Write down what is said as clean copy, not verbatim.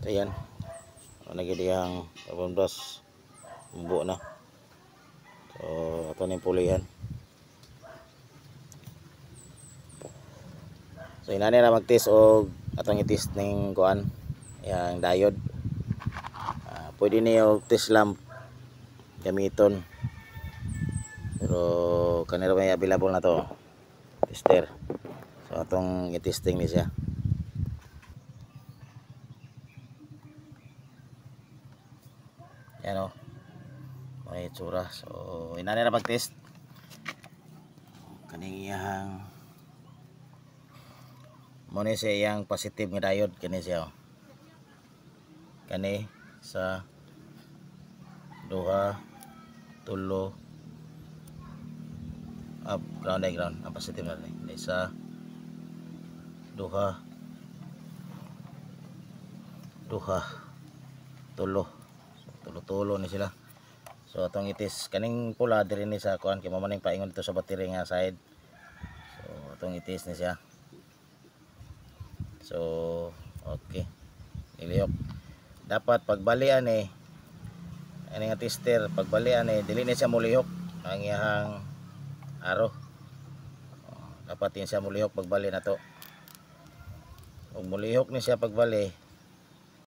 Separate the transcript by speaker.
Speaker 1: So yan, nagidiyang carbon brush umbo na. So ato ning pulihan. So inani na mag-test og atong i-test ning kuan yang diode. Pwede niyo test lamp gamiton. Pero kanira may available na to tester. So atong i-testing ni siya. Yan o, may itsura. So inani na mag-test kaning iyang mo ni siya iyang positive nga diode. Kani siya o, kani sa duha tulo up ground ay ground ang positive na ni sa duha tulo tulo ni sila. So atong itis kaning pula diri ni sa kuan kay mamaning paingon dito sa battery nga side. So atong itis ni siya. So okay, nilihok dapat pagbalian ani nga tester, pagbalian dili na siya mulihok ang iyang aro. Dapat din siya mulihok pagbali na to. Kung mulihok ni siya pagbali,